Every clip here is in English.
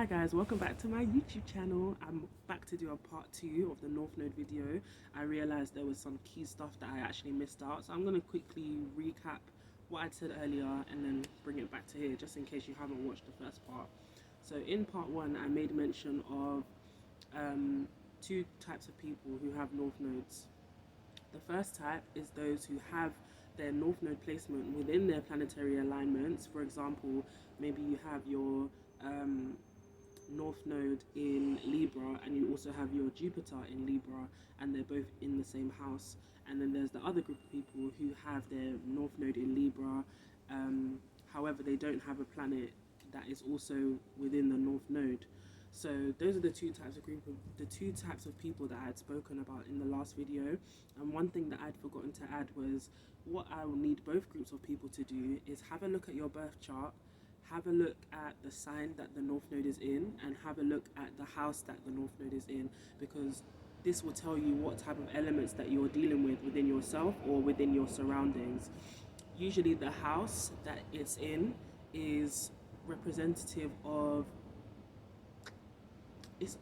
Hi guys, welcome back to my YouTube channel. I'm back to do a part 2 of the North Node video. I realized there was some key stuff that I actually missed out, so I'm going to quickly recap what I said earlier and then bring it back to here just in case you haven't watched the first part. So in part 1 I made mention of two types of people who have North Nodes. The first type is those who have their North Node placement within their planetary alignments. For example, maybe you have your North Node in Libra and you also have your Jupiter in Libra, and they're both in the same house. And then there's the other group of people who have their North Node in Libra, however they don't have a planet that is also within the North Node. So those are the two types of people that I had spoken about in the last video. And one thing that I'd forgotten to add was what I will need both groups of people to do is have a look at your birth chart, have a look at the sign that the North Node is in, and have a look at the house that the North Node is in, because this will tell you what type of elements that you're dealing with within yourself or within your surroundings. Usually the house that it's in is representative of it's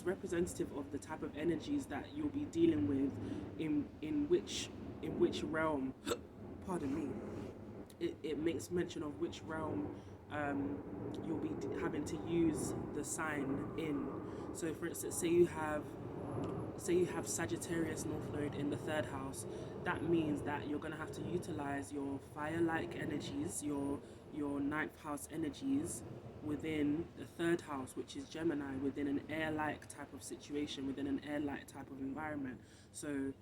representative of the type of energies that you'll be dealing with in which realm. Pardon me. It makes mention of which realm you'll be having to use the sign in. So for instance, say you have Sagittarius North Node in the 3rd house. That means that you're going to have to utilize your fire-like energies, your 9th house energies within the 3rd house, which is Gemini, within an air-like type of situation, within an air-like type of environment. So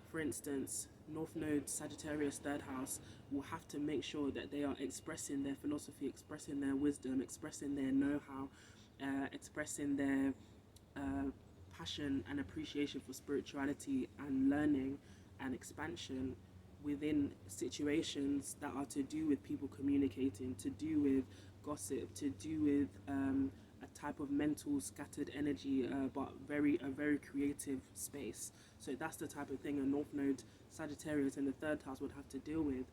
for instance, North Node Sagittarius 3rd house will have to make sure that they are expressing their philosophy, expressing their wisdom, expressing their know-how, expressing their passion and appreciation for spirituality and learning and expansion within situations that are to do with people communicating, to do with gossip, to do with a type of mental scattered energy, but a very creative space. So that's the type of thing a North Node Sagittarius in the 3rd house would have to deal with.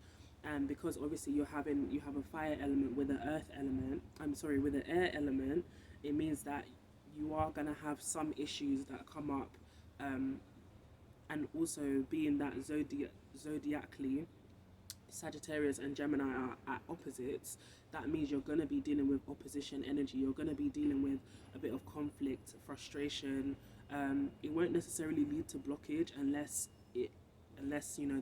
And because obviously you have a fire element with an earth element, with an air element, it means that you are going to have some issues that come up, and also being that zodiacally Sagittarius and Gemini are at opposites, that means you're going to be dealing with opposition energy. You're going to be dealing with a bit of conflict, frustration. It won't necessarily lead to blockage unless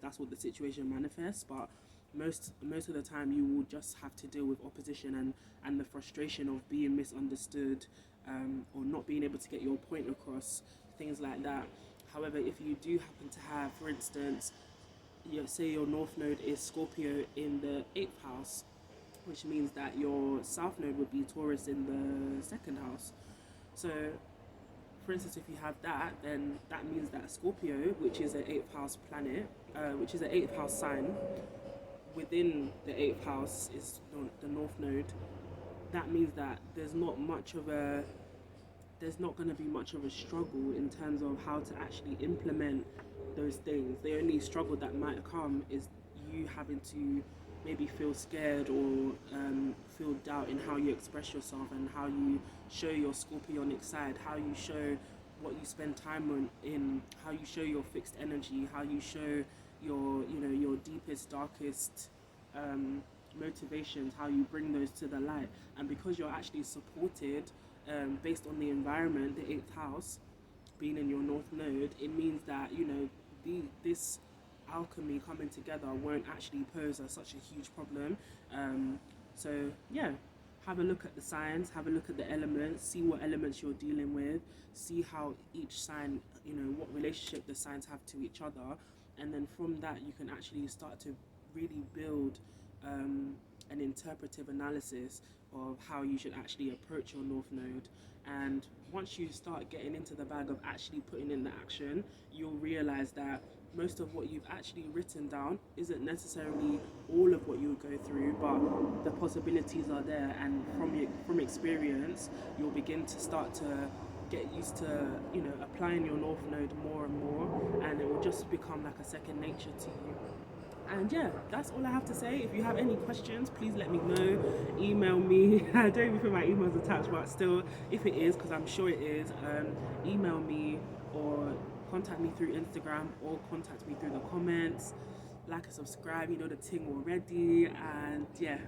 that's what the situation manifests, but most of the time you will just have to deal with opposition and the frustration of being misunderstood, or not being able to get your point across, things like that. However, if you do happen to have, for instance, say your North Node is Scorpio in the 8th house, which means that your South Node would be Taurus in the 2nd house. So for instance, if you have that, then that means that Scorpio, which is an 8th house planet, which is an 8th house sign, within the 8th house is the North Node. That means that there's not going to be much of a struggle in terms of how to actually implement those things. The only struggle that might come is you having to maybe feel scared or feel doubt in how you express yourself and how you show your Scorpionic side, how you show what you spend time on, in how you show your fixed energy, how you show your deepest, darkest motivations, how you bring those to the light. And because you're actually supported based on the environment, the 8th house being in your North Node, it means that this alchemy coming together won't actually pose as such a huge problem. So yeah, have a look at the signs, have a look at the elements, see what elements you're dealing with, see how each sign, what relationship the signs have to each other, and then from that you can actually start to really build an interpretive analysis of how you should actually approach your North Node. And once you start getting into the bag of actually putting in the action, you'll realize that most of what you've actually written down isn't necessarily all of what you'll go through, but the possibilities are there, and from experience you'll begin to start to get used to applying your North Node more and more, and it will just become like a second nature to you. And yeah, that's all I have to say. If you have any questions, please let me know. Email me. I don't even put my emails attached, but still, if it is, because I'm sure it is, email me or contact me through Instagram or contact me through the comments. Like and subscribe, you know the ting already. And yeah,